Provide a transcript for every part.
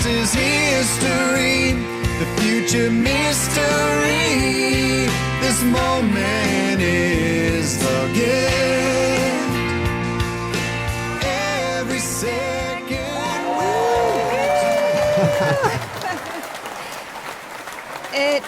past is history, the future mystery. This moment is the gift. Every second. It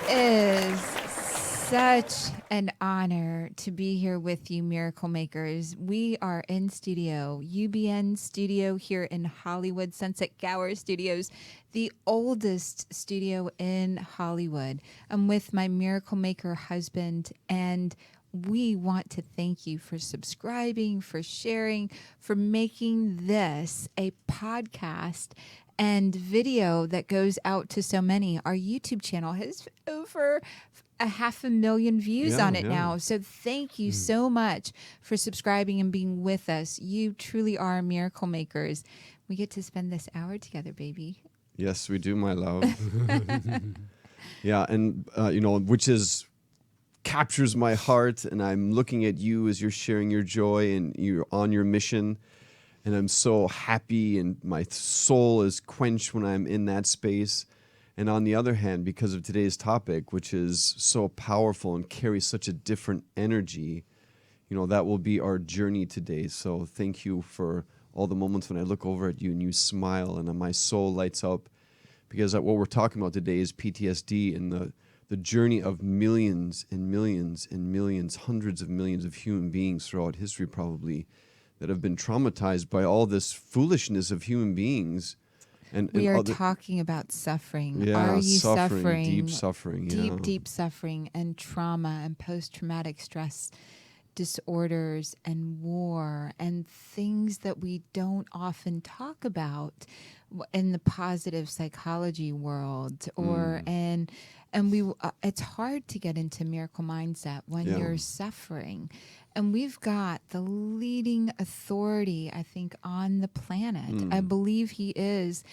is such an honor to be here with you, Miracle Makers. We are in studio, UBN studio here in Hollywood, Sunset Gower Studios, the oldest studio in Hollywood. I'm with my Miracle Maker husband, and we want to thank you for subscribing, for sharing, for making this a podcast and video that goes out to so many. Our YouTube channel has over 500,000 views on it now. So thank you so much for subscribing and being with us. You truly are miracle makers. We get to spend this hour together, baby. Yes, we do, my love. Yeah, and which captures my heart, and I'm looking at you as you're sharing your joy and you're on your mission, and I'm so happy, and my soul is quenched when I'm in that space. And on the other hand, because of today's topic, which is so powerful and carries such a different energy, that will be our journey today. So thank you for all the moments when I look over at you and you smile and my soul lights up, because what we're talking about today is PTSD and the journey of millions and millions and millions, hundreds of millions of human beings throughout history probably, that have been traumatized by all this foolishness of human beings. And we are talking about suffering. Yeah, are you suffering? Deep suffering. Deep suffering and trauma and post-traumatic stress disorders and war and things that we don't often talk about in the positive psychology world, or it's hard to get into miracle mindset when you're suffering. And we've got the leading authority, I think, on the planet. I believe he is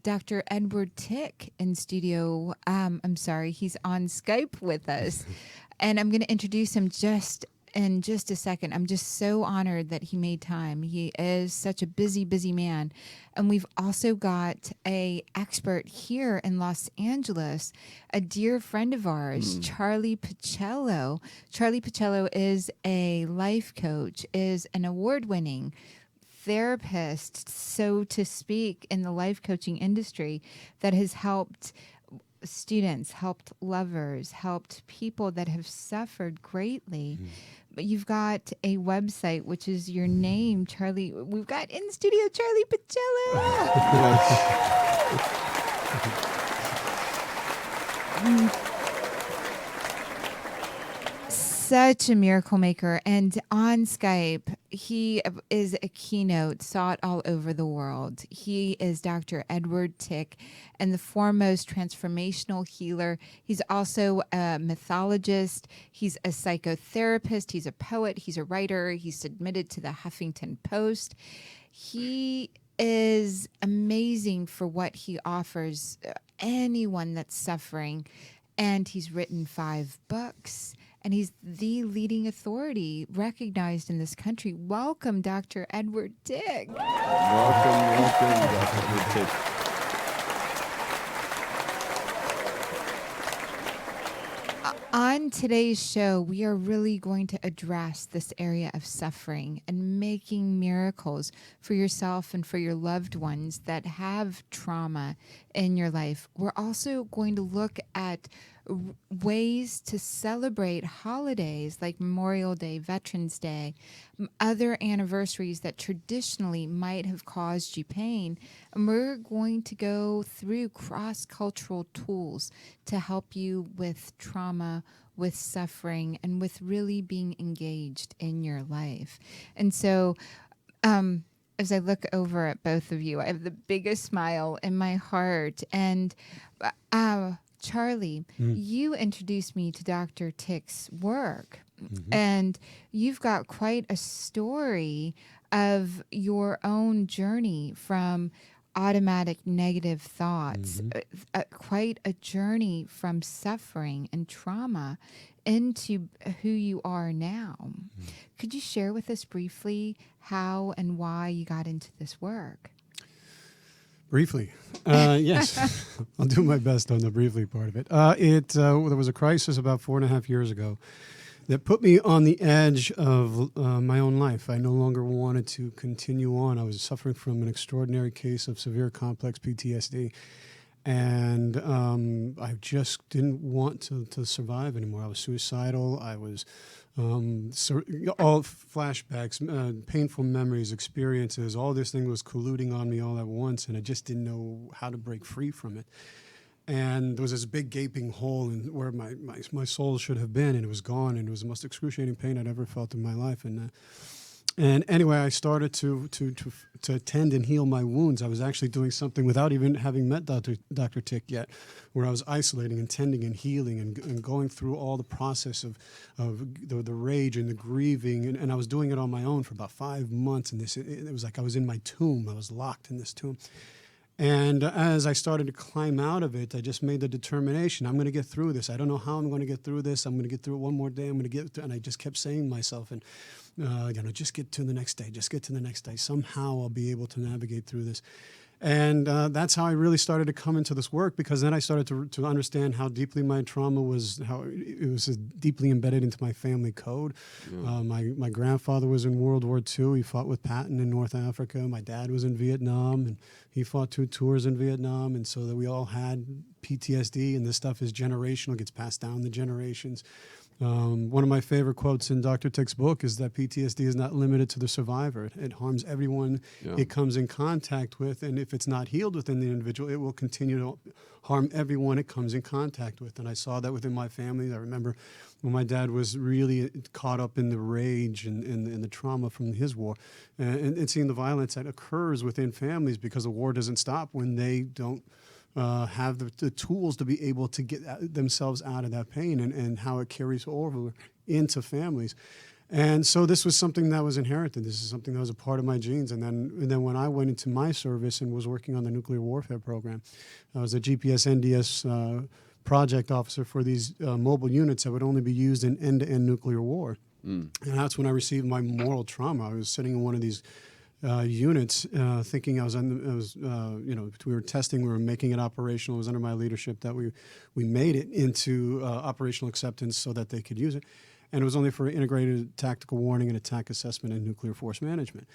Dr. Edward Tick in studio. I'm sorry, he's on Skype with us. And I'm going to introduce him in just a second. I'm just so honored that he made time. He is such a busy, busy man. And we've also got an expert here in Los Angeles, a dear friend of ours, Charlie Pacello. Charlie Pacello is a life coach, is an award-winning therapist, so to speak, in the life coaching industry that has helped students, helped lovers, helped people that have suffered greatly. But you've got a website, which is your name, Charlie. We've got in studio Charlie Pacello. Such a miracle maker. And on Skype, he is a keynote sought all over the world. He is Dr. Edward Tick, and the foremost transformational healer. He's also a mythologist. He's a psychotherapist. He's a poet. He's a writer. He's submitted to the Huffington Post. He is amazing for what he offers anyone that's suffering. And he's written 5 books. And he's the leading authority recognized in this country. Welcome, Dr. Edward Tick. Welcome, Dr. Edward Tick. On today's show, we are really going to address this area of suffering and making miracles for yourself and for your loved ones that have trauma in your life. We're also going to look at ways to celebrate holidays like Memorial Day, Veterans Day, other anniversaries that traditionally might have caused you pain. And we're going to go through cross-cultural tools to help you with trauma, with suffering, and with really being engaged in your life. And so as I look over at both of you, I have the biggest smile in my heart. And Charlie, you introduced me to Dr. Tick's work, and you've got quite a story of your own journey from automatic negative thoughts, quite a journey from suffering and trauma into who you are now. Could you share with us briefly how and why you got into this work? Briefly, Yes, I'll do my best on the briefly part of it. There was a crisis about 4.5 years ago that put me on the edge of my own life. I no longer wanted to continue on. I was suffering from an extraordinary case of severe complex PTSD. And I just didn't want to survive anymore. I was suicidal. I was all flashbacks, painful memories, experiences. All this thing was colluding on me all at once, and I just didn't know how to break free from it. And there was this big gaping hole in where my soul should have been, and it was gone. And it was the most excruciating pain I'd ever felt in my life. And anyway, I started to attend and heal my wounds. I was actually doing something without even having met Dr. Tick yet, where I was isolating and tending and healing and going through all the process of the rage and the grieving. And I was doing it on my own for about 5 months. And it was like I was in my tomb. I was locked in this tomb. And as I started to climb out of it, I just made the determination, I'm going to get through this. I don't know how I'm going to get through this. I'm going to get through it one more day. I'm going to get through. And I just kept saying to myself, and just get to the next day. Just get to the next day. Somehow I'll be able to navigate through this. And that's how I really started to come into this work, because then I started to understand how deeply my trauma was, how it was deeply embedded into my family code. Yeah. My grandfather was in World War II. He fought with Patton in North Africa. My dad was in Vietnam, and he fought 2 tours in Vietnam. And so that we all had PTSD, and this stuff is generational, gets passed down the generations. One of my favorite quotes in Dr. Tick's book is that PTSD is not limited to the survivor. It harms everyone it comes in contact with, and if it's not healed within the individual, it will continue to harm everyone it comes in contact with. And I saw that within my family. I remember when my dad was really caught up in the rage and the trauma from his war, and seeing the violence that occurs within families because the war doesn't stop when they don't have the tools to be able to get themselves out of that pain, and how it carries over into families. And so this was something that was inherited. This is something that was a part of my genes. And then when I went into my service and was working on the nuclear warfare program, I was a GPS NDS project officer for these mobile units that would only be used in end-to-end nuclear war. And that's when I received my moral trauma. I was sitting in one of these units, thinking we were testing, we were making it operational. It was under my leadership that we made it into operational acceptance so that they could use it. And it was only for integrated tactical warning and attack assessment and nuclear force management.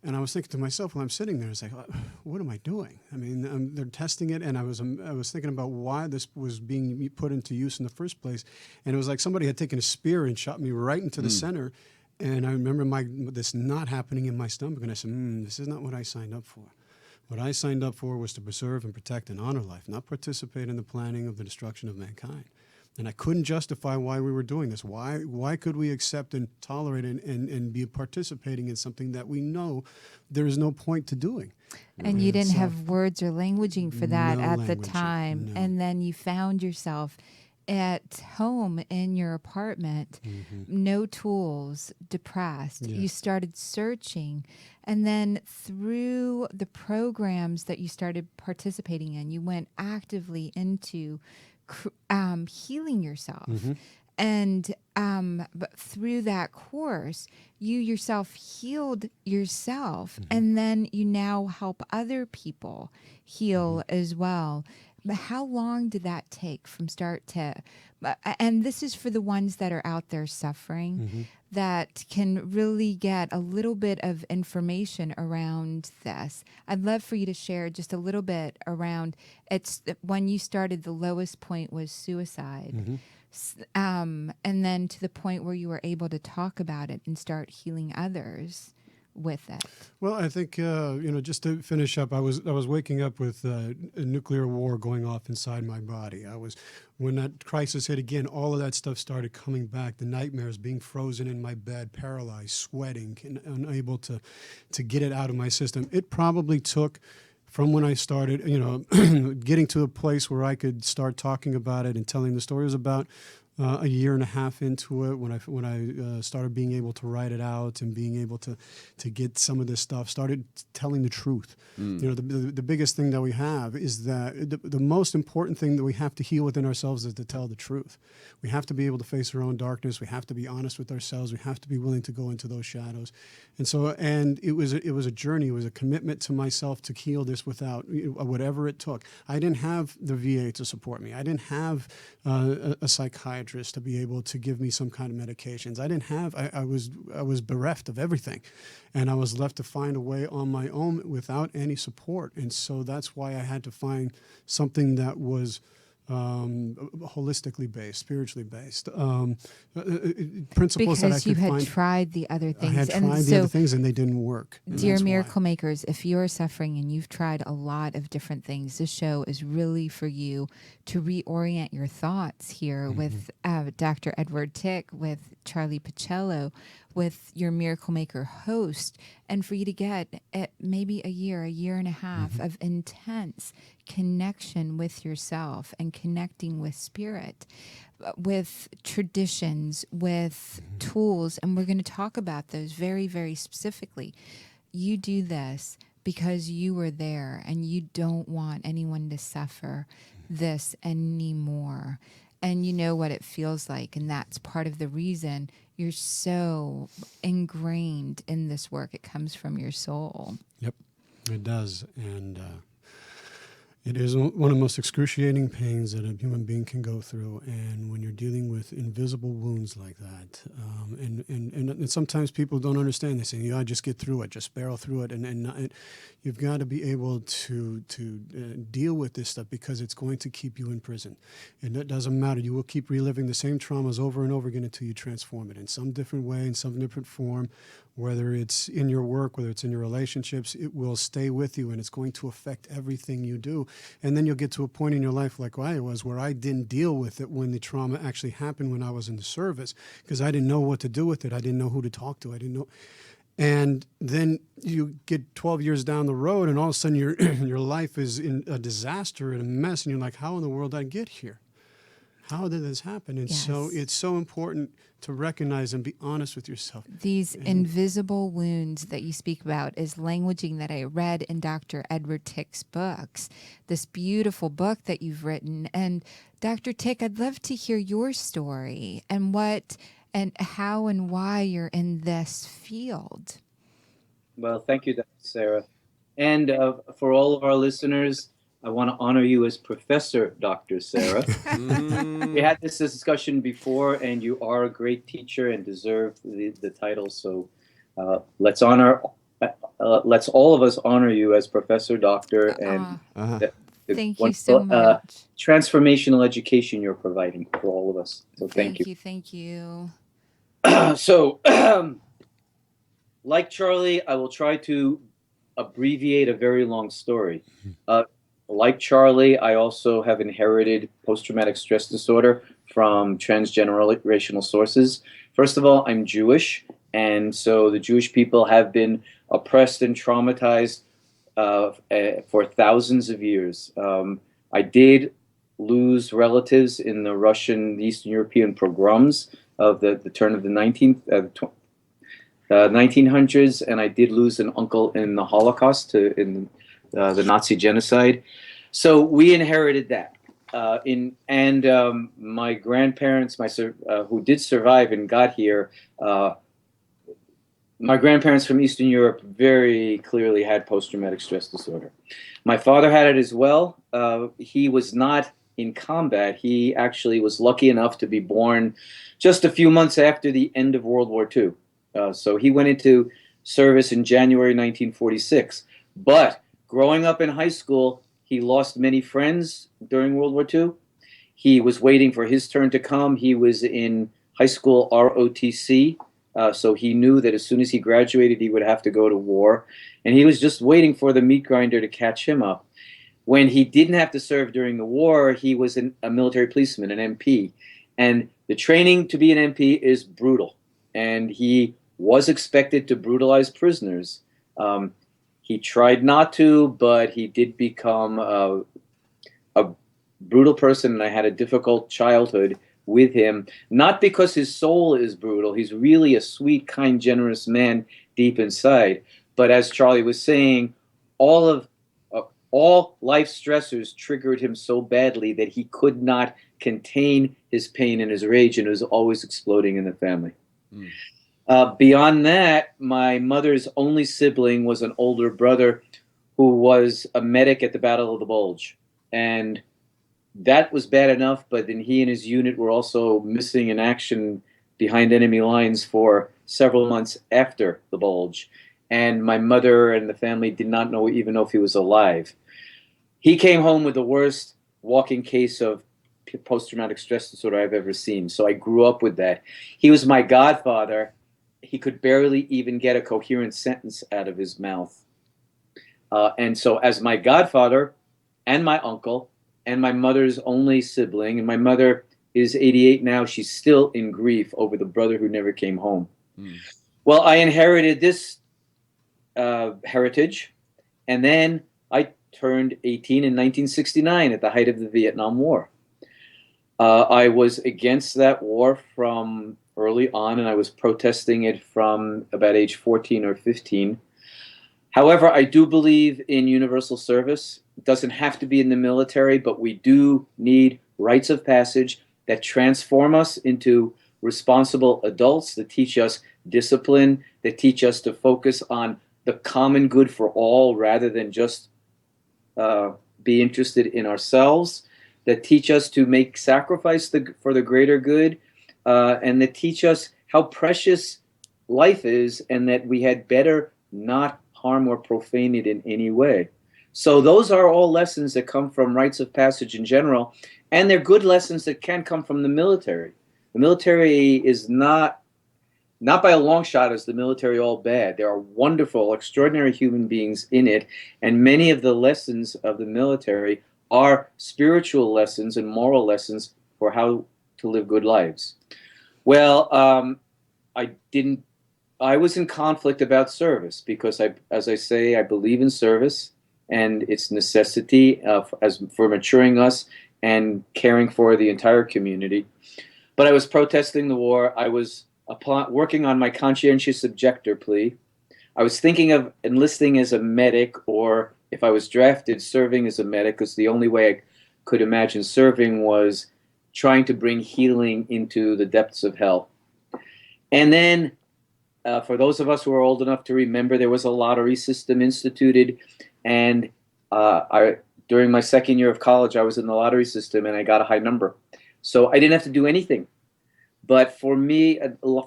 And I was thinking to myself while I'm sitting there, I was like, what am I doing? I mean, they're testing it, and I was thinking about why this was being put into use in the first place. And it was like somebody had taken a spear and shot me right into the center. And I remember this not happening in my stomach, and I said, this is not what I signed up for. What I signed up for was to preserve and protect and honor life, not participate in the planning of the destruction of mankind. And I couldn't justify why we were doing this. Why could we accept and tolerate and be participating in something that we know there is no point to doing? And you didn't have words or languaging for that at the time. No. And then you found yourself at home in your apartment, no tools, depressed. Yeah. You started searching. And then through the programs that you started participating in, you went actively into healing yourself. And but through that course, you yourself healed yourself. And then you now help other people heal as well. But how long did that take from start to, and this is for the ones that are out there suffering, that can really get a little bit of information around this. I'd love for you to share just a little bit around, it's when you started, the lowest point was suicide. And then to the point where you were able to talk about it and start healing others with it. Well, I think just to finish up, I was waking up with a nuclear war going off inside my body. When that crisis hit again, all of that stuff started coming back. The nightmares, being frozen in my bed, paralyzed, sweating, and unable to get it out of my system. It probably took, from when I started, getting to a place where I could start talking about it and telling the stories about a year and a half into it, when I started being able to write it out and being able to get some of this stuff, started telling the truth. You know, the biggest thing that we have is that the most important thing that we have to heal within ourselves is to tell the truth. We have to be able to face our own darkness. We have to be honest with ourselves. We have to be willing to go into those shadows. And it was a journey. It was a commitment to myself to heal this without whatever it took. I didn't have the VA to support me. I didn't have a psychiatrist to be able to give me some kind of medications. I didn't have. I was bereft of everything, and I was left to find a way on my own without any support. And so that's why I had to find something that was holistically based, spiritually based, principles that I Because you could had find. tried the other I things. had and tried the other things and they didn't work. And dear that's why. miracle makers, if you're suffering and you've tried a lot of different things, this show is really for you to reorient your thoughts here with Dr. Edward Tick, with Charlie Pacello, with your miracle maker host, and for you to get maybe a year and a half of intense connection with yourself and connecting with spirit, with traditions, with tools. And we're going to talk about those very, very specifically. You do this because you were there and you don't want anyone to suffer this anymore. And you know what it feels like. And that's part of the reason you're so ingrained in this work. It comes from your soul. Yep, it does. And it is one of the most excruciating pains that a human being can go through. And when you're dealing with invisible wounds like that, and sometimes people don't understand. They say, "Yeah, just get through it, just barrel through it." And you've got to be able to deal with this stuff because it's going to keep you in prison. And it doesn't matter. You will keep reliving the same traumas over and over again until you transform it in some different way, in some different form. Whether it's in your work, whether it's in your relationships, it will stay with you and it's going to affect everything you do. And then you'll get to a point in your life like I was where I didn't deal with it when the trauma actually happened when I was in the service because I didn't know what to do with it. I didn't know who to talk to. I didn't know. And then you get 12 years down the road and all of a sudden your life is in a disaster and a mess and you're like, how in the world did I get here? How did this happen? And so it's so important to recognize and be honest with yourself. These invisible wounds that you speak about is languaging that I read in Dr. Edward Tick's books, this beautiful book that you've written. And Dr. Tick, I'd love to hear your story and what and how and why you're in this field. Well, thank you, Dr. Sarah. And for all of our listeners, I want to honor you as Professor Dr. Sarah. We had this discussion before, and you are a great teacher and deserve the title. So let's all of us honor you as Professor Doctor and thank you so much. Transformational education you're providing for all of us. So thank you. Thank you. So, like Charlie, I will try to abbreviate a very long story. Like Charlie, I also have inherited post-traumatic stress disorder from transgenerational sources. First of all, I'm Jewish, and so the Jewish people have been oppressed and traumatized for thousands of years. I did lose relatives in the Russian, Eastern European pogroms of the turn of the 1900s, and I did lose an uncle in the Holocaust, in the Nazi genocide. So we inherited that. My grandparents, who did survive and got here, my grandparents from Eastern Europe very clearly had post-traumatic stress disorder. My father had it as well. He was not in combat. He actually was lucky enough to be born just a few months after the end of World War II. So he went into service in January 1946. But growing up in high school, he lost many friends during World War II. He was waiting for his turn to come. He was in high school ROTC, so he knew that as soon as he graduated, he would have to go to war. And he was just waiting for the meat grinder to catch him up. When he didn't have to serve during the war, he was a military policeman, an MP. And the training to be an MP is brutal. And he was expected to brutalize prisoners. He tried not to, but he did become a brutal person, and I had a difficult childhood with him, not because his soul is brutal. He's really a sweet, kind, generous man deep inside. But as Charlie was saying, all life stressors triggered him so badly that he could not contain his pain and his rage, and it was always exploding in the family. Beyond that, my mother's only sibling was an older brother who was a medic at the Battle of the Bulge. And that was bad enough, but then he and his unit were also missing in action behind enemy lines for several months after the Bulge. And my mother and the family did not even know if he was alive. He came home with the worst walking case of post-traumatic stress disorder I've ever seen. So I grew up with that. He was my godfather. He could barely even get a coherent sentence out of his mouth. And so as my godfather and my uncle and my mother's only sibling, and my mother is 88 now, she's still in grief over the brother who never came home. Well, I inherited this heritage, and then I turned 18 in 1969 at the height of the Vietnam War. I was against that war from early on, and I was protesting it from about age 14 or 15. However, I do believe in universal service. It doesn't have to be in the military, but we do need rites of passage that transform us into responsible adults, that teach us discipline, that teach us to focus on the common good for all rather than just be interested in ourselves, that teach us to make sacrifice for the greater good, and that teach us how precious life is, and that we had better not harm or profane it in any way. So those are all lessons that come from rites of passage in general, and they're good lessons that can come from the military. The military is not by a long shot is the military all bad. There are wonderful, extraordinary human beings in it, and many of the lessons of the military are spiritual lessons and moral lessons for how to live good lives. Well, I was in conflict about service because, as I say, I believe in service and its necessity for maturing us and caring for the entire community. But I was protesting the war. I was working on my conscientious objector plea. I was thinking of enlisting as a medic, or if I was drafted, serving as a medic, because the only way I could imagine serving was trying to bring healing into the depths of hell. And then, for those of us who are old enough to remember, there was a lottery system instituted, and during my second year of college, I was in the lottery system, and I got a high number. So I didn't have to do anything. But for me,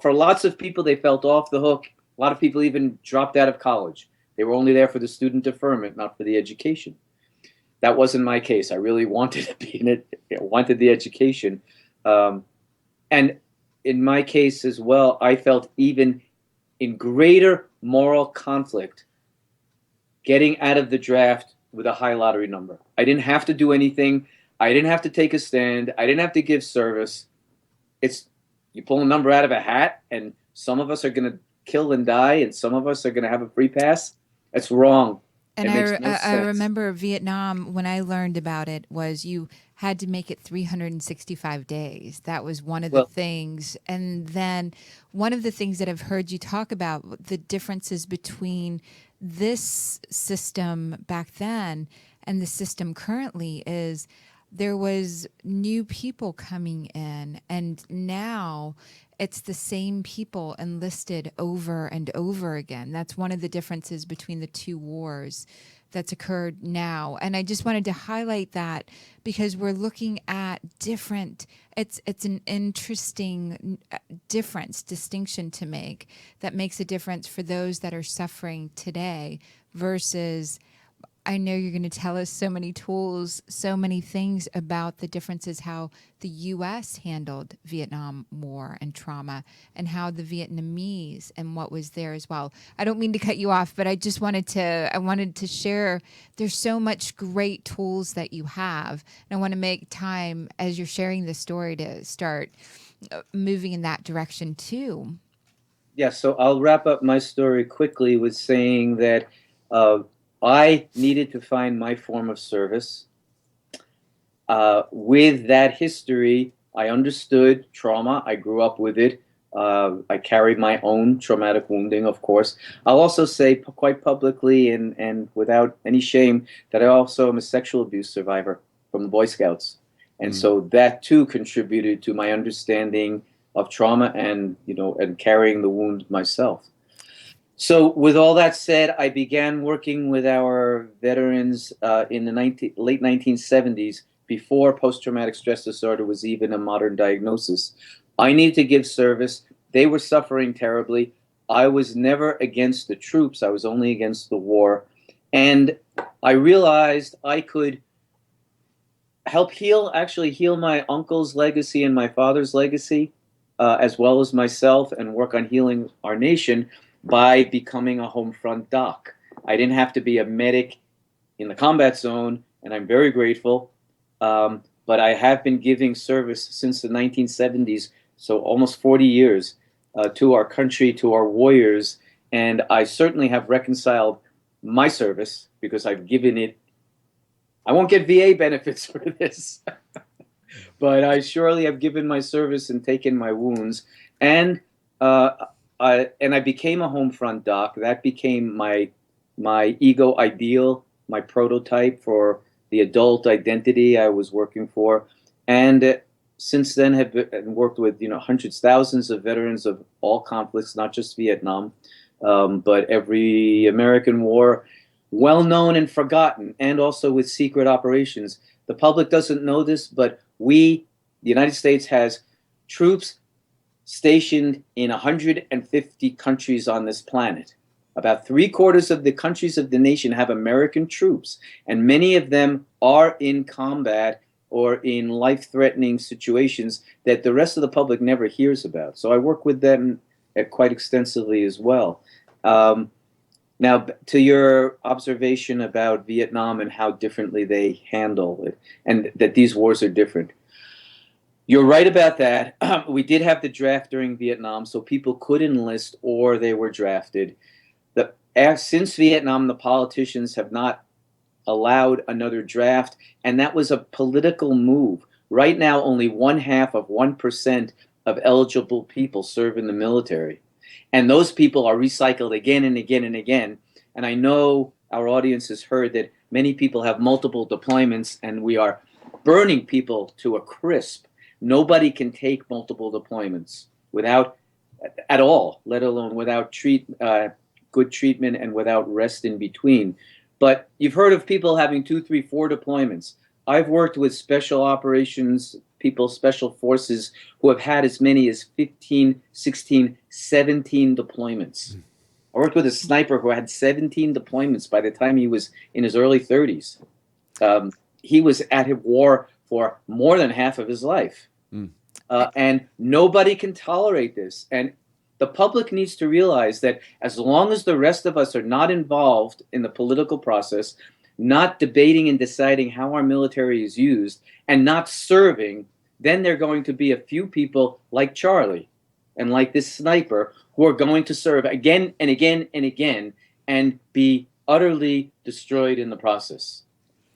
for lots of people, they felt off the hook. A lot of people even dropped out of college. They were only there for the student deferment, not for the education. That wasn't my case. I really wanted to be in it. I wanted the education. And in my case as well, I felt even in greater moral conflict getting out of the draft with a high lottery number. I didn't have to do anything. I didn't have to take a stand. I didn't have to give service. You pull a number out of a hat, and some of us are going to kill and die, and some of us are going to have a free pass. That's wrong. And it makes no I sense. remember Vietnam, when I learned about it, was you had to make it 365 days. That was one of the things. And then one of the things that I've heard you talk about, the differences between this system back then and the system currently, is there was new people coming in, and now it's the same people enlisted over and over again. That's one of the differences between the two wars that's occurred now. And I just wanted to highlight that because we're looking at different, it's an interesting distinction to make that makes a difference for those that are suffering today versus, I know you're going to tell us so many tools, so many things about the differences, how the U.S. handled Vietnam War and trauma, and how the Vietnamese and what was there as well. I don't mean to cut you off, but I wanted to share, there's so much great tools that you have. And I want to make time as you're sharing this story to start moving in that direction too. Yeah, so I'll wrap up my story quickly with saying that I needed to find my form of service. With that history, I understood trauma. I grew up with it. I carried my own traumatic wounding, of course. I'll also say quite publicly and without any shame that I also am a sexual abuse survivor from the Boy Scouts. And so that too contributed to my understanding of trauma and, and carrying the wound myself. So with all that said, I began working with our veterans in the late 1970s, before post-traumatic stress disorder was even a modern diagnosis. I needed to give service. They were suffering terribly. I was never against the troops. I was only against the war. And I realized I could help actually heal my uncle's legacy and my father's legacy, as well as myself, and work on healing our nation by becoming a home front doc. I didn't have to be a medic in the combat zone, and I'm very grateful. But I have been giving service since the 1970s, so almost 40 years, to our country, to our warriors. And I certainly have reconciled my service because I've given it. I won't get VA benefits for this, but I surely have given my service and taken my wounds. And I became a home front doc. That became my ego ideal, my prototype for the adult identity I was working for. And since then have worked with hundreds, thousands of veterans of all conflicts, not just Vietnam, but every American war, well known and forgotten, and also with secret operations. The public doesn't know this, but the United States, has troops stationed in 150 countries on this planet. About 3/4 of the countries of the nation have American troops, and many of them are in combat or in life-threatening situations that the rest of the public never hears about. So I work with them quite extensively as well. Now, to your observation about Vietnam and how differently they handle it, and that these wars are different. You're right about that. We did have the draft during Vietnam, so people could enlist or they were drafted. Since Vietnam, the politicians have not allowed another draft, and that was a political move. Right now, only 0.5% of eligible people serve in the military. And those people are recycled again and again and again. And I know our audience has heard that many people have multiple deployments, and we are burning people to a crisp. Nobody can take multiple deployments at all, let alone without good treatment and without rest in between. But you've heard of people having 2, 3, 4 deployments. I've worked with special operations people, special forces, who have had as many as 15, 16, 17 deployments. I worked with a sniper who had 17 deployments by the time he was in his early 30s. He was at war for more than half of his life. And nobody can tolerate this. And the public needs to realize that as long as the rest of us are not involved in the political process, not debating and deciding how our military is used, and not serving, then there are going to be a few people like Charlie and like this sniper who are going to serve again and again and again and be utterly destroyed in the process.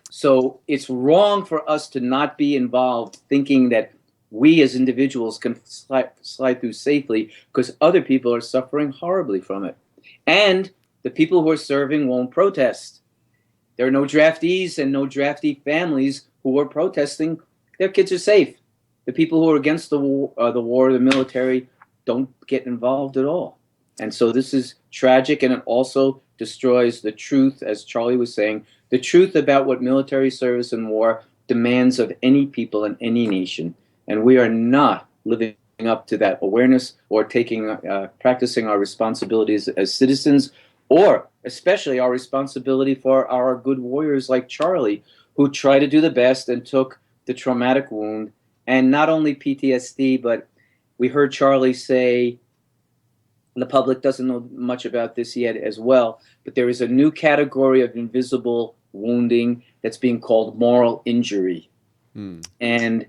So it's wrong for us to not be involved, thinking that we as individuals can slide through safely, because other people are suffering horribly from it. And the people who are serving won't protest. There are no draftees and no draftee families who are protesting. Their kids are safe. The people who are against the war, the military, don't get involved at all. And so this is tragic, and it also destroys the truth, as Charlie was saying, the truth about what military service and war demands of any people in any nation. And we are not living up to that awareness or practicing our responsibilities as citizens, or especially our responsibility for our good warriors like Charlie, who tried to do the best and took the traumatic wound, and not only PTSD, but we heard Charlie say, the public doesn't know much about this yet as well, but there is a new category of invisible wounding that's being called moral injury. And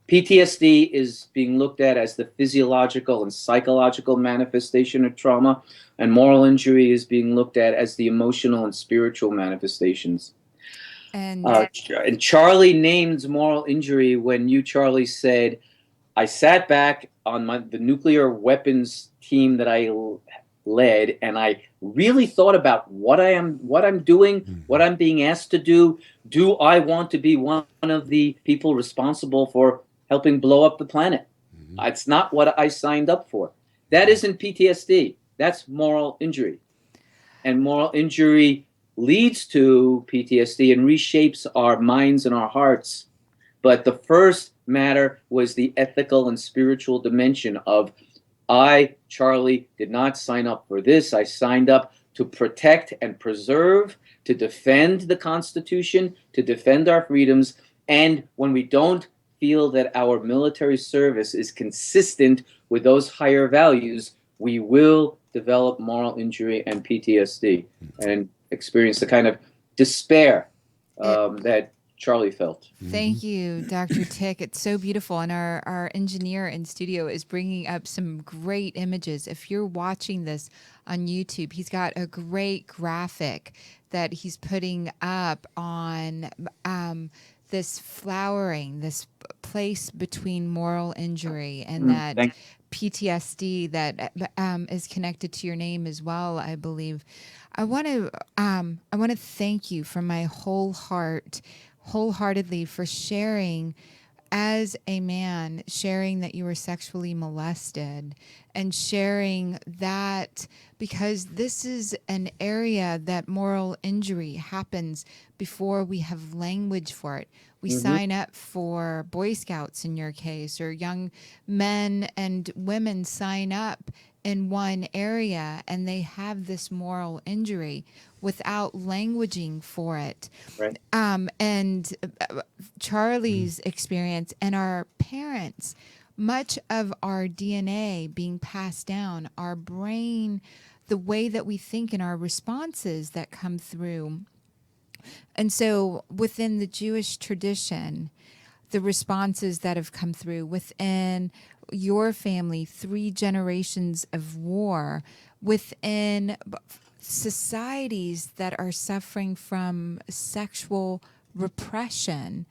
PTSD is being looked at as the physiological and psychological manifestation of trauma, and moral injury is being looked at as the emotional and spiritual manifestations. And And Charlie named moral injury when you, Charlie, said, I sat back on the nuclear weapons team that I led, and I really thought about what I'm doing, what I'm being asked to do. Do I want to be one of the people responsible for helping blow up the planet? It's not what I signed up for. That isn't PTSD. That's moral injury. And moral injury leads to PTSD and reshapes our minds and our hearts. But the first matter was the ethical and spiritual dimension of, I, Charlie, did not sign up for this. I signed up to protect and preserve, to defend the Constitution, to defend our freedoms. And when we don't feel that our military service is consistent with those higher values, we will develop moral injury and PTSD and experience the kind of despair that Charlie felt. thank you, Dr. Tick. It's so beautiful. And our engineer in studio is bringing up some great images. If you're watching this on YouTube, he's got a great graphic that he's putting up on this flowering, this place between moral injury and that PTSD that is connected to your name as well, I believe. I want to thank you from my wholeheartedly for sharing as a man, sharing that you were sexually molested and sharing that, because this is an area that moral injury happens before we have language for it. We sign up for Boy Scouts in your case, or young men and women sign up in one area and they have this moral injury without languaging for it. Right. And Charlie's experience and our parents, much of our DNA being passed down, our brain, the way that we think and our responses that come through. And so within the Jewish tradition, the responses that have come through within your family, 3 generations of war, within societies that are suffering from sexual repression,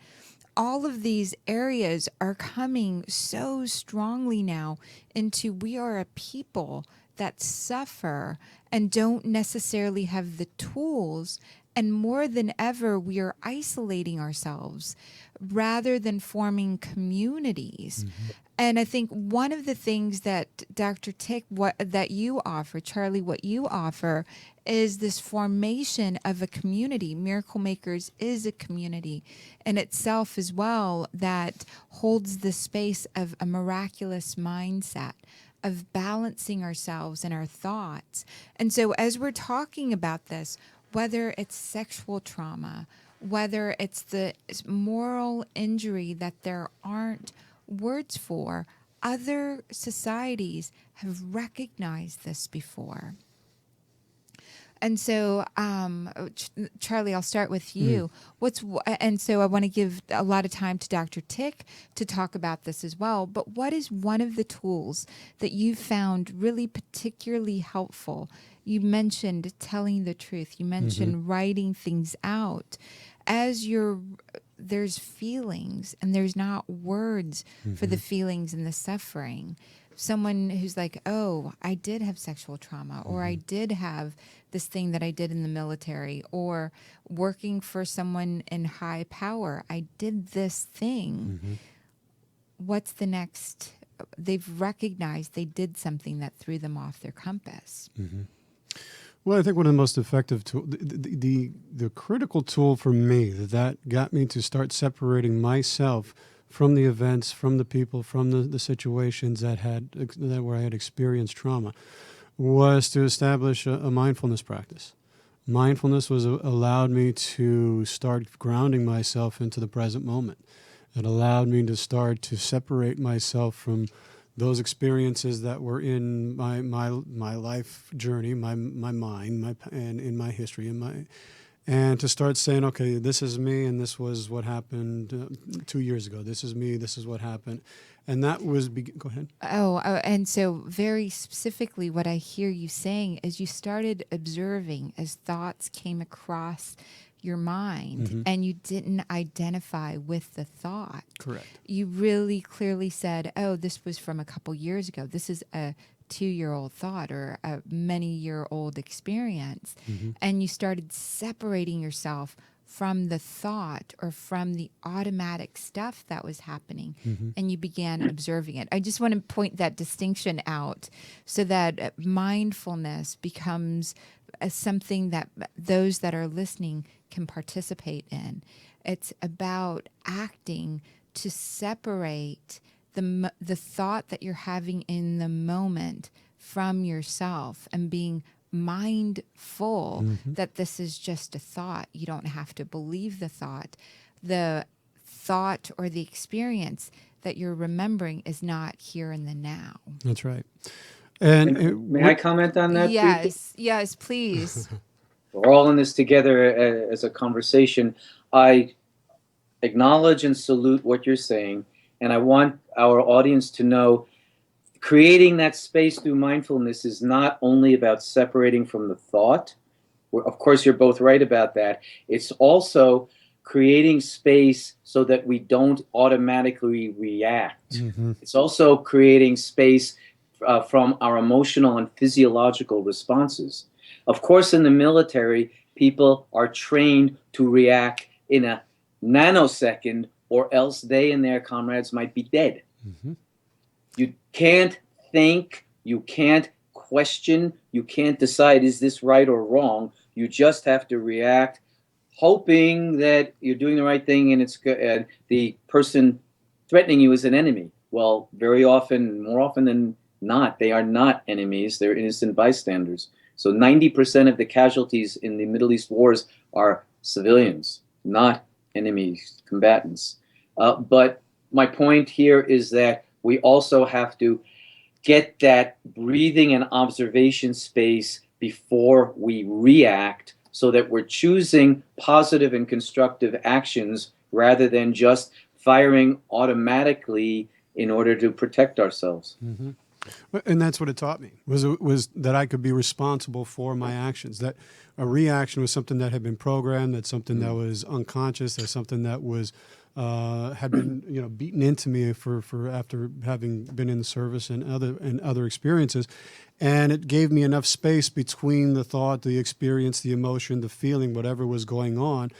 all of these areas are coming so strongly now into, we are a people that suffer and don't necessarily have the tools. And more than ever, we are isolating ourselves rather than forming communities. And I think one of the things that Dr. Tick, that you offer, Charlie, what you offer is this formation of a community. Miracle Makers is a community in itself as well that holds the space of a miraculous mindset, of balancing ourselves and our thoughts. And so as we're talking about this, whether it's sexual trauma, whether it's the moral injury that there aren't words for, other societies have recognized this before. And so, Charlie, I'll start with you. And so I want to give a lot of time to Dr. Tick to talk about this as well. But what is one of the tools that you found really particularly helpful? You mentioned telling the truth. You mentioned writing things out. As there's feelings and there's not words for the feelings and the suffering. Someone who's like, oh, I did have sexual trauma, or I did have this thing that I did in the military, or working for someone in high power, I did this thing. What's the next? They've recognized they did something that threw them off their compass. Well, I think one of the most effective tools, the critical tool for me that got me to start separating myself from the events, from the people, from the situations where I had experienced trauma, was to establish a mindfulness practice. Mindfulness allowed me to start grounding myself into the present moment. It allowed me to start to separate myself from those experiences that were in my life journey, my mind, and in my history, and to start saying, okay, this is me, and this was what happened 2 years ago. This is me. This is what happened, and that was. Go ahead. And so very specifically, what I hear you saying is you started observing as thoughts came across your mind and you didn't identify with the thought. Correct. You really clearly said, oh, this was from a couple years ago. This is a 2-year-old thought or a many-year-old experience. And you started separating yourself from the thought or from the automatic stuff that was happening, and you began observing it. I just want to point that distinction out so that mindfulness becomes something that those that are listening can participate in. It's about acting to separate the thought that you're having in the moment from yourself and being mindful that this is just a thought. You don't have to believe the thought. The thought or the experience that you're remembering is not here in the now. That's right. And May I comment on that? briefly? Yes, please. We're all in this together as a conversation. I acknowledge and salute what you're saying, and I want our audience to know creating that space through mindfulness is not only about separating from the thought. Of course, you're both right about that. It's also creating space so that we don't automatically react. It's also creating space from our emotional and physiological responses. Of course, in the military, people are trained to react in a nanosecond, or else they and their comrades might be dead. You can't think, you can't question, you can't decide, is this right or wrong? You just have to react, hoping that you're doing the right thing and it's good. The person threatening you is an enemy. Well, very often, more often than not, they are not enemies, they're innocent bystanders. So 90% of the casualties in the Middle East wars are civilians, not enemies, combatants. But my point here is that we also have to get that breathing and observation space before we react so that we're choosing positive and constructive actions rather than just firing automatically in order to protect ourselves. And that's what it taught me, was that I could be responsible for my actions, that a reaction was something that had been programmed, that's something that was unconscious, that's something that was had been beaten into me for after having been in the service and other experiences. And it gave me enough space between the thought, the experience, the emotion, the feeling, whatever was going on,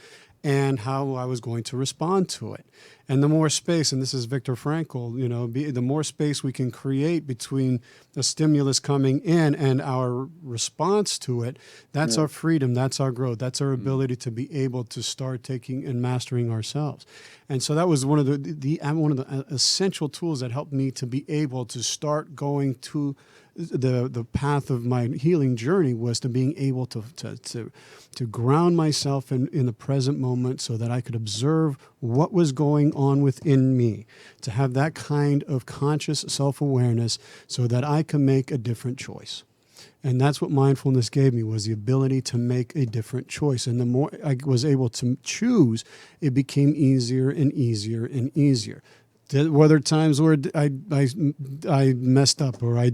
and how I was going to respond to it. And the more space, and this is Viktor Frankl, the more space we can create between the stimulus coming in and our response to it, that's our freedom, that's our growth, that's our ability to be able to start taking and mastering ourselves. And so that was one of the essential tools that helped me to be able to start going to the path of my healing journey, was to being able to ground myself in the present moment so that I could observe what was going on within me, to have that kind of conscious self-awareness so that I can make a different choice. And that's what mindfulness gave me, was the ability to make a different choice. And the more I was able to choose, it became easier and easier and easier. Were there times where I messed up or I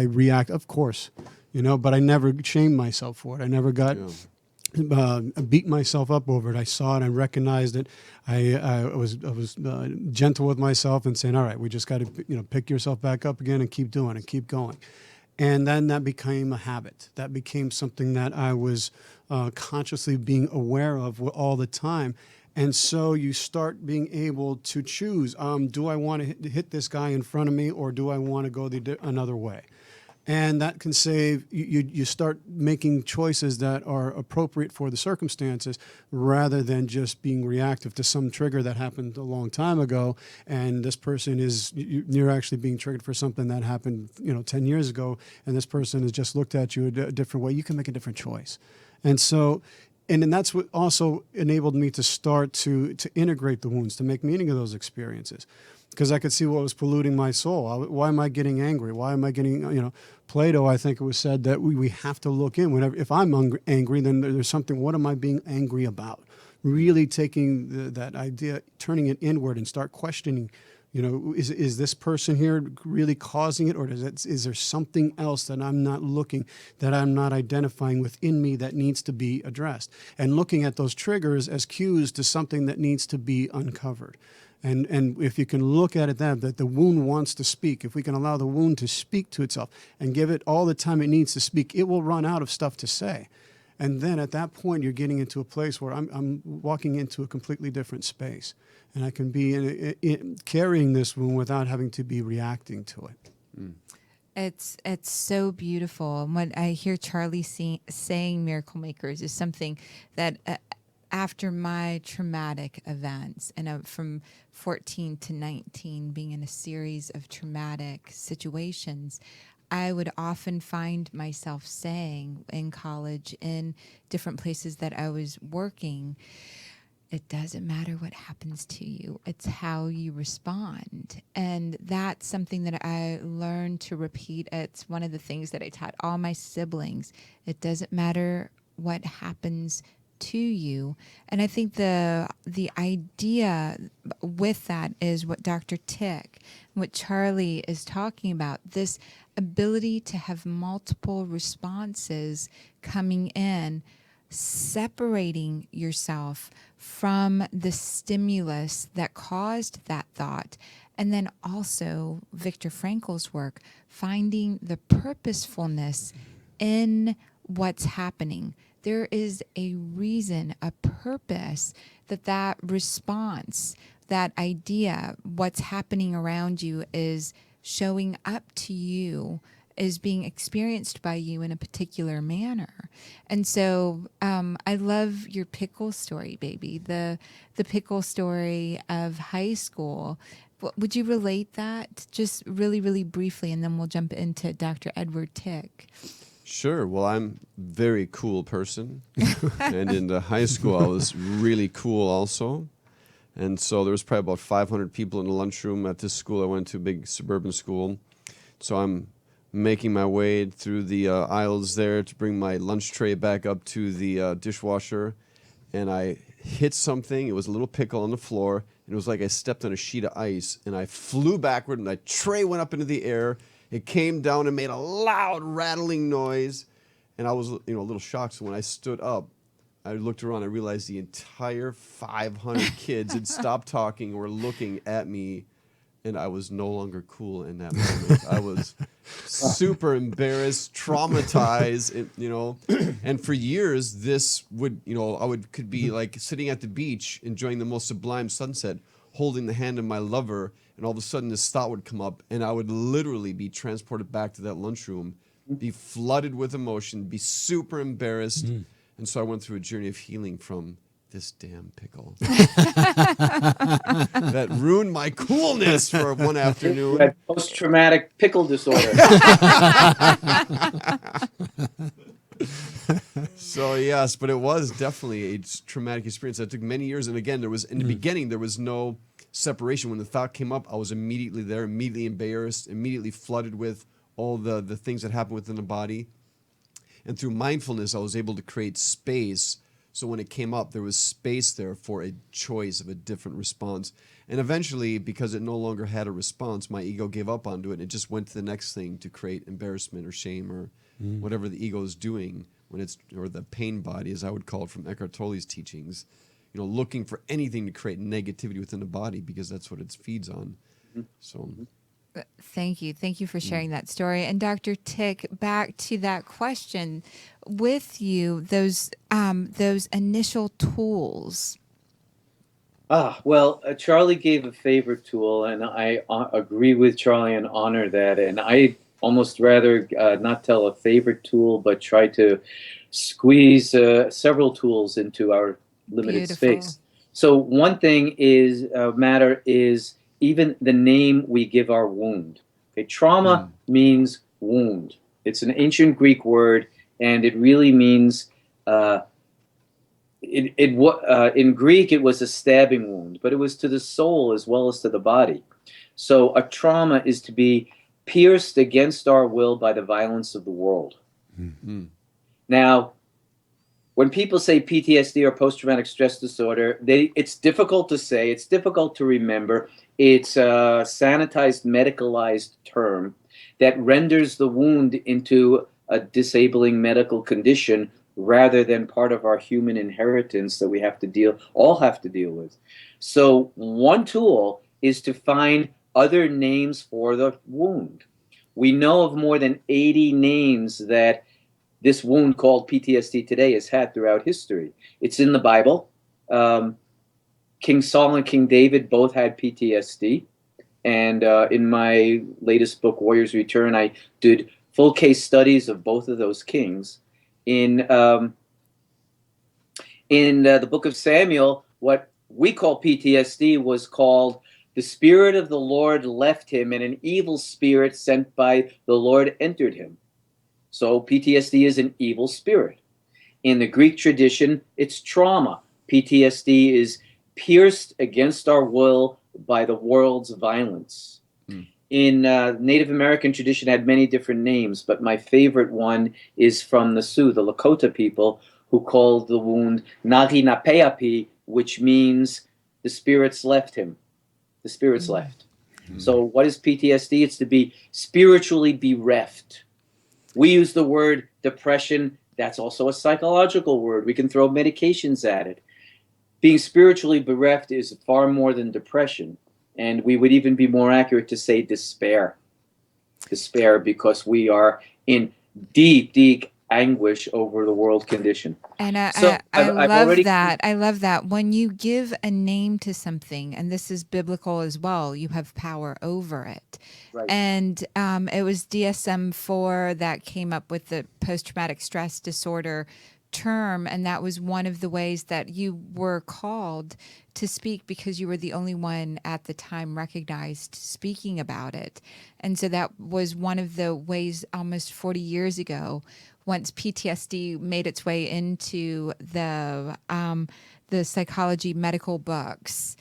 react? Of course, but I never shamed myself for it. I never got beat myself up over it. I saw it, I recognized it. I was gentle with myself and saying, all right, we just got to pick yourself back up again and keep doing it, keep going. And then that became a habit. That became something that I was consciously being aware of all the time. And so you start being able to choose, do I want to hit this guy in front of me, or do I want to go another way? And that can save, you start making choices that are appropriate for the circumstances rather than just being reactive to some trigger that happened a long time ago. And this person you're actually being triggered for something that happened 10 years ago, and this person has just looked at you a different way. You can make a different choice. And so, and then that's what also enabled me to start to integrate the wounds, to make meaning of those experiences. Because I could see what was polluting my soul. Why am I getting angry? Why am I getting, Plato, I think it was said that we have to look in. If I'm angry, then there's something, what am I being angry about? Really taking that idea, turning it inward and start questioning, You know, is this person here really causing it, or is there something else that I'm not looking, that I'm not identifying within me that needs to be addressed? And looking at those triggers as cues to something that needs to be uncovered. And if you can look at it that the wound wants to speak, if we can allow the wound to speak to itself and give it all the time it needs to speak, it will run out of stuff to say. And then at that point, you're getting into a place where I'm walking into a completely different space. And I can be carrying this wound without having to be reacting to it. Mm. It's so beautiful. And when I hear Charlie saying miracle makers is something that after my traumatic events, and from 14 to 19 being in a series of traumatic situations, I would often find myself saying in college, in different places that I was working, it doesn't matter what happens to you. It's how you respond. And that's something that I learned to repeat. It's one of the things that I taught all my siblings. It doesn't matter what happens to you. And I think the idea with that is what Dr. Tick, what Charlie is talking about, this ability to have multiple responses coming in, separating yourself from the stimulus that caused that thought. And then also Viktor Frankl's work, finding the purposefulness in what's happening. There is a reason, a purpose that response, that idea, what's happening around you is showing up to you, is being experienced by you in a particular manner. And so I love your pickle story, baby, the pickle story of high school. Would you relate that just really, really briefly, and then we'll jump into Dr. Edward Tick? Sure. Well, I'm a very cool person. And in the high school, I was really cool also. And so there was probably about 500 people in the lunchroom at this school. I went to a big suburban school. So I'm making my way through the aisles there to bring my lunch tray back up to the dishwasher. And I hit something. It was a little pickle on the floor. And it was like I stepped on a sheet of ice. And I flew backward, and the tray went up into the air. It came down and made a loud rattling noise. And I was a little shocked. So when I stood up, I looked around. I realized the entire 500 kids had stopped talking and were looking at me. And I was no longer cool in that moment. I was super embarrassed, traumatized, And for years, this would, could be like sitting at the beach, enjoying the most sublime sunset, holding the hand of my lover, and all of a sudden this thought would come up, and I would literally be transported back to that lunchroom, be flooded with emotion, be super embarrassed. And so I went through a journey of healing from this damn pickle that ruined my coolness for one afternoon. You had post-traumatic pickle disorder. So yes, but it was definitely a traumatic experience that took many years. And again, there was in the beginning there was no separation. When the thought came up, I was immediately there, immediately embarrassed, immediately flooded with all the things that happen within the body. And through mindfulness, I was able to create space. So when it came up, there was space there for a choice of a different response. And eventually, because it no longer had a response, my ego gave up onto it. And it just went to the next thing to create embarrassment or shame or whatever the ego is doing when it's, or the pain body, as I would call it from Eckhart Tolle's teachings, looking for anything to create negativity within the body because that's what it feeds on. So. Thank you. Thank you for sharing that story. And Dr. Tick, back to that question with you, those initial tools. Well, Charlie gave a favorite tool, and I agree with Charlie and honor that. And I almost rather not tell a favorite tool, but try to squeeze several tools into our limited space. So one thing is matter is even the name we give our wound. Okay, trauma means wound. It's an ancient Greek word, and it really means in Greek it was a stabbing wound, but it was to the soul as well as to the body. So a trauma is to be pierced against our will by the violence of the world. Now, when people say PTSD or post-traumatic stress disorder, it's difficult to say. It's difficult to remember. It's a sanitized, medicalized term that renders the wound into a disabling medical condition rather than part of our human inheritance that we all have to deal with. So one tool is to find other names for the wound. We know of more than 80 names that this wound called PTSD today has had throughout history. It's in the Bible. King Saul and King David both had PTSD. And in my latest book, Warrior's Return, I did full case studies of both of those kings. In the book of Samuel, what we call PTSD was called the Spirit of the Lord left him, and an evil spirit sent by the Lord entered him. So PTSD is an evil spirit. In the Greek tradition, it's trauma. PTSD is pierced against our will by the world's violence. In Native American tradition, had many different names, but my favorite one is from the Sioux, the Lakota people, who called the wound Nagi Napeapi, which means the spirits left him. The spirits left. So what is PTSD? It's to be spiritually bereft. We use the word depression. That's also a psychological word. We can throw medications at it. Being spiritually bereft is far more than depression. And we would even be more accurate to say despair. Despair, because we are in deep, deep anguish over the world condition. And So I I've love already- that. I love that. When you give a name to something, and this is biblical as well, you have power over it. Right. And it was DSM-4 that came up with the post-traumatic stress disorder term, and that was one of the ways that you were called to speak because you were the only one at the time recognized speaking about it. And so that was one of the ways almost 40 years ago, once PTSD made its way into the psychology medical books.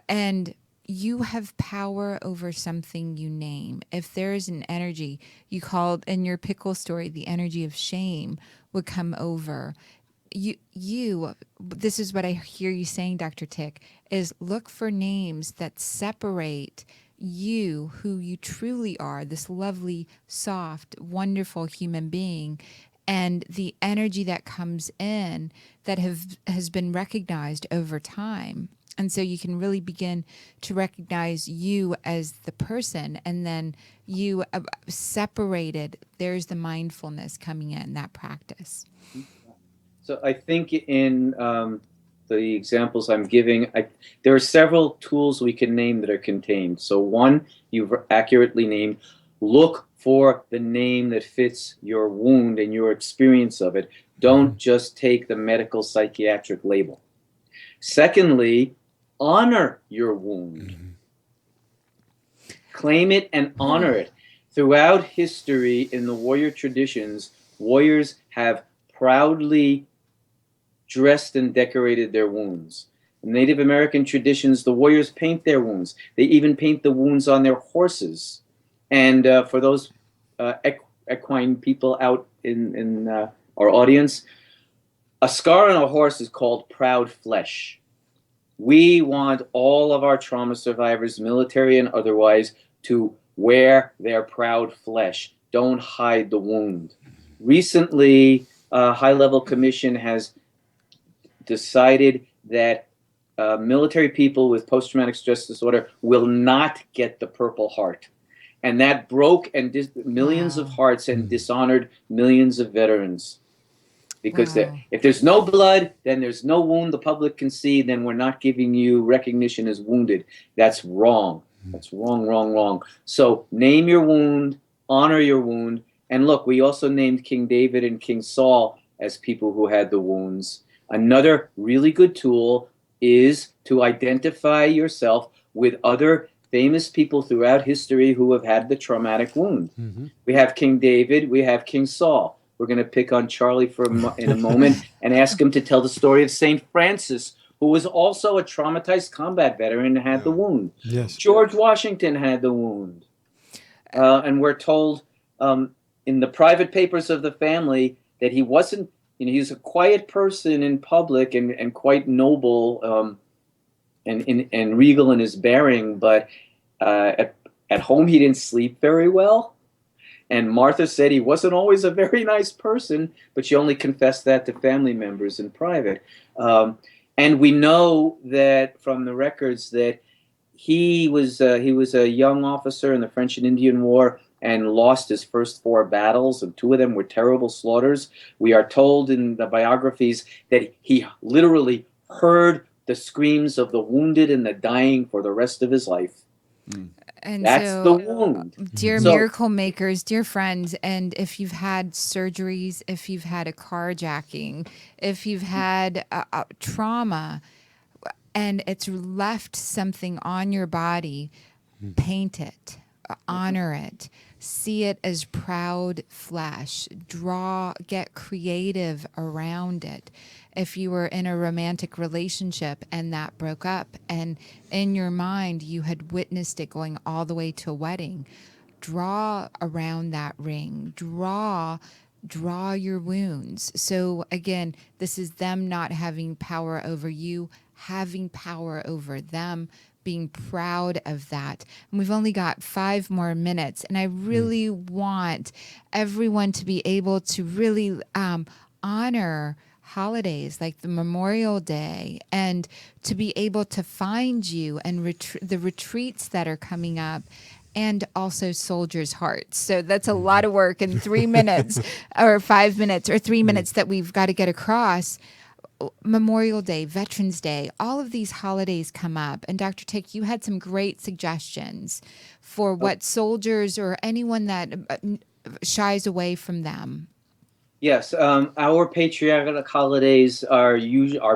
And you have power over something you name. If there is an energy, you called in your pickle story, the energy of shame would come over. This is what I hear you saying, Dr. Tick, is look for names that separate you, who you truly are, this lovely, soft, wonderful human being, and the energy that comes in that has been recognized over time. And so you can really begin to recognize you as the person, and then you separated, there's the mindfulness coming in, that practice. So I think in the examples I'm giving, there are several tools we can name that are contained. So one, you've accurately named, look for the name that fits your wound and your experience of it. Don't just take the medical psychiatric label. Secondly, honor your wound. Claim it and honor it. Throughout history, in the warrior traditions, warriors have proudly dressed and decorated their wounds. In Native American traditions, the warriors paint their wounds. They even paint the wounds on their horses. And for those equine people out in our audience, a scar on a horse is called proud flesh. We want all of our trauma survivors, military and otherwise, to wear their proud flesh. Don't hide the wound. Recently, a high-level commission has decided that military people with post-traumatic stress disorder will not get the Purple Heart. And that broke millions of hearts and dishonored millions of veterans. Because if there's no blood, then there's no wound the public can see, then we're not giving you recognition as wounded. That's wrong. That's wrong, wrong, wrong. So name your wound, honor your wound. And look, we also named King David and King Saul as people who had the wounds. Another really good tool is to identify yourself with other famous people throughout history who have had the traumatic wound. We have King David, we have King Saul. We're going to pick on Charlie in a moment and ask him to tell the story of St. Francis, who was also a traumatized combat veteran and had the wound. Yes. George Washington had the wound. And we're told in the private papers of the family that he wasn't he was a quiet person in public and quite noble and regal in his bearing, but at home he didn't sleep very well. And Martha said he wasn't always a very nice person, but she only confessed that to family members in private. And we know that from the records that he was a young officer in the French and Indian War and lost his first 4 battles, and 2 of them were terrible slaughters. We are told in the biographies that he literally heard the screams of the wounded and the dying for the rest of his life. And That's so, the wound. dear So- miracle makers, dear friends, and if you've had surgeries, if you've had a carjacking, if you've had a trauma, and it's left something on your body, paint it, honor it, see it as proud flesh, get creative around it. If you were in a romantic relationship and that broke up, and in your mind you had witnessed it going all the way to a wedding, draw around that ring, draw your wounds. So again, this is them not having power over you, having power over them, being proud of that. And we've only got 5 more minutes, and I really want everyone to be able to really honor holidays like the Memorial Day, and to be able to find you and the retreats that are coming up, and also Soldiers' Hearts. So that's a lot of work in 3 minutes or 5 minutes or 3 minutes that we've got to get across. Memorial Day, Veterans Day, all of these holidays come up. And Dr. Tick, you had some great suggestions for what soldiers or anyone that shies away from them. Yes, our patriotic holidays are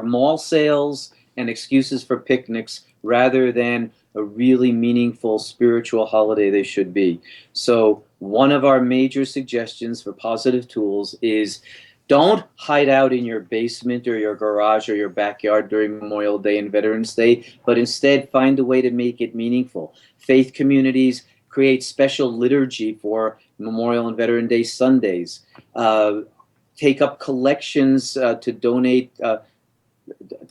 mall sales and excuses for picnics rather than a really meaningful spiritual holiday they should be. So one of our major suggestions for positive tools is don't hide out in your basement or your garage or your backyard during Memorial Day and Veterans Day, but instead find a way to make it meaningful. Faith communities create special liturgy for Memorial and Veteran Day Sundays. Take up collections to donate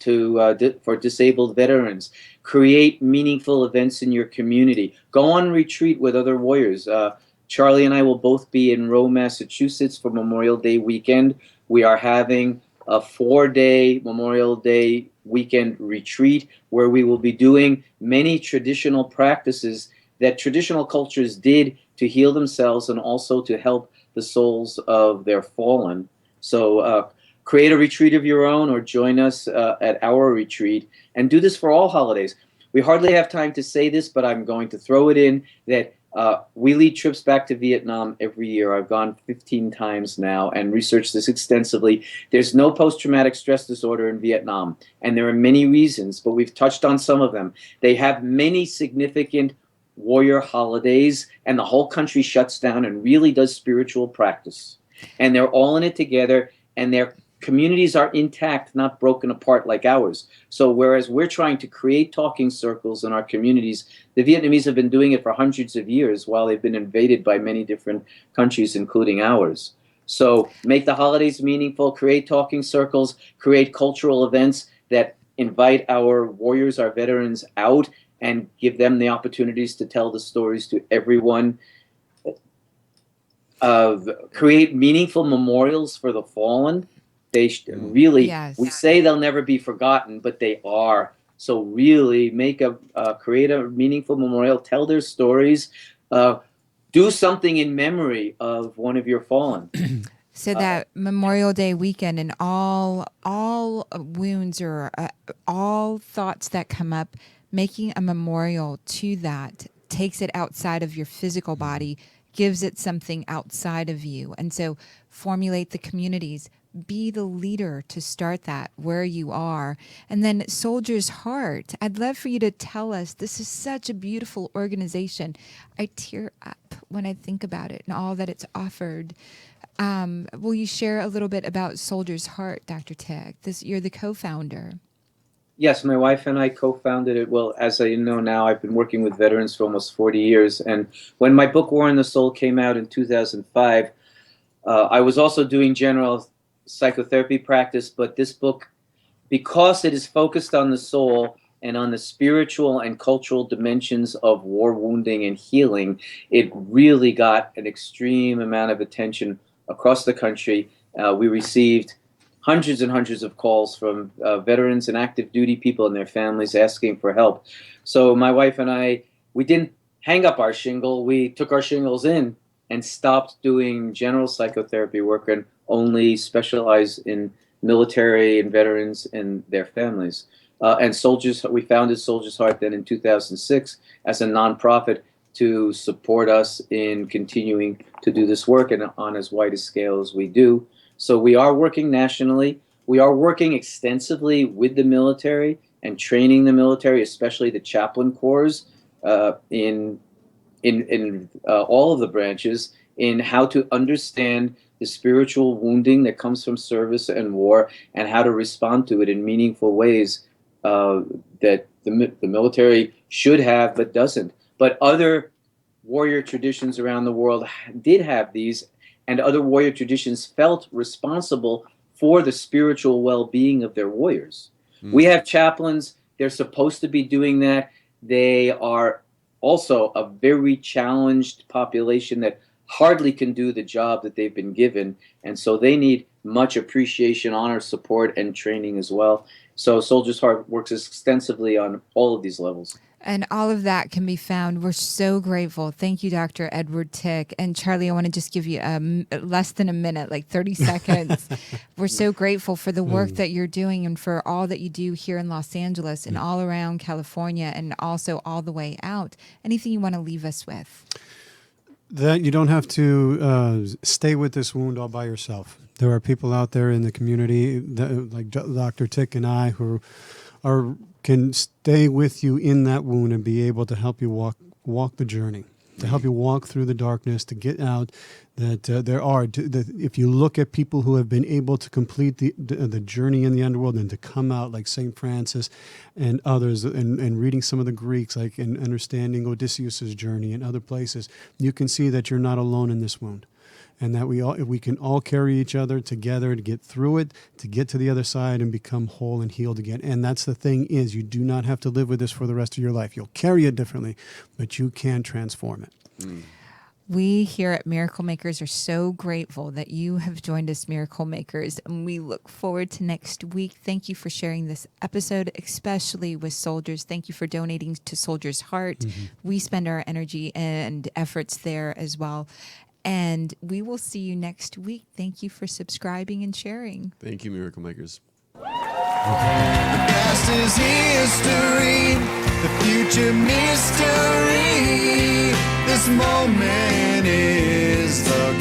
for disabled veterans. Create meaningful events in your community. Go on retreat with other warriors. Charlie and I will both be in Rowe, Massachusetts for Memorial Day weekend. We are having a 4-day Memorial Day weekend retreat where we will be doing many traditional practices that traditional cultures did to heal themselves and also to help the souls of their fallen. So create a retreat of your own or join us at our retreat, and do this for all holidays. We hardly have time to say this, but I'm going to throw it in that we lead trips back to Vietnam every year. I've gone 15 times now and researched this extensively. There's no post-traumatic stress disorder in Vietnam, and there are many reasons, but we've touched on some of them. They have many significant warrior holidays, and the whole country shuts down and really does spiritual practice. And they're all in it together, and their communities are intact, not broken apart like ours. So whereas we're trying to create talking circles in our communities, the Vietnamese have been doing it for hundreds of years while they've been invaded by many different countries, including ours. So make the holidays meaningful, create talking circles, create cultural events that invite our warriors, our veterans out, and give them the opportunities to tell the stories to everyone. Create meaningful memorials for the fallen. They really, Yes. we say they'll never be forgotten, but they are. So really create a meaningful memorial, tell their stories, do something in memory of one of your fallen. So that Memorial Day weekend, and all wounds or all thoughts that come up, making a memorial to that takes it outside of your physical body, gives it something outside of you. And so formulate the communities, be the leader to start that where you are. And then Soldier's Heart, I'd love for you to tell us, this is such a beautiful organization. I tear up when I think about it and all that it's offered. Will you share a little bit about Soldier's Heart, Dr. Tick? You're the co-founder. Yes, my wife and I co-founded it. Well, as I know now, I've been working with veterans for almost 40 years. And when my book, War and the Soul, came out in 2005, I was also doing general psychotherapy practice, but this book, because it is focused on the soul and on the spiritual and cultural dimensions of war wounding and healing, it really got an extreme amount of attention across the country. We received hundreds and hundreds of calls from veterans and active duty people and their families asking for help. So my wife and I, we didn't hang up our shingle. We took our shingles in and stopped doing general psychotherapy work and only specialized in military and veterans and their families. And Soldiers, we founded Soldiers Heart then in 2006 as a nonprofit to support us in continuing to do this work and on as wide a scale as we do. So we are working nationally. We are working extensively with the military and training the military, especially the chaplain corps, in all of the branches, in how to understand the spiritual wounding that comes from service and war, and how to respond to it in meaningful ways that the military should have but doesn't. But other warrior traditions around the world did have these, and other warrior traditions felt responsible for the spiritual well-being of their warriors. We have chaplains. They're supposed to be doing that. They are also a very challenged population that hardly can do the job that they've been given. And so they need much appreciation, honor, support, and training as well. So Soldiers Heart works extensively on all of these levels. And all of that can be found. We're so grateful. Thank you, Dr. Edward Tick. And Charlie, I want to just give you less than a minute, like 30 seconds. We're so grateful for the work that you're doing and for all that you do here in Los Angeles and all around California and also all the way out. Anything you want to leave us with? That you don't have to stay with this wound all by yourself. There are people out there in the community, like Dr. Tick and I, who can stay with you in that wound and be able to help you walk the journey, to help you walk through the darkness, to get out. If you look at people who have been able to complete the journey in the underworld and to come out, like St. Francis and others, and reading some of the Greeks, like and understanding Odysseus's journey and other places, you can see that you're not alone in this wound. And that we can all carry each other together to get through it, to get to the other side and become whole and healed again. And that's the thing is, you do not have to live with this for the rest of your life. You'll carry it differently, but you can transform it. We here at Miracle Makers are so grateful that you have joined us, Miracle Makers, and we look forward to next week. Thank you for sharing this episode, especially with soldiers. Thank you for donating to Soldiers Heart. We spend our energy and efforts there as well. And we will see you next week. Thank you for subscribing and sharing. Thank you, Miracle Makers. The past is history, the future mystery. This moment is the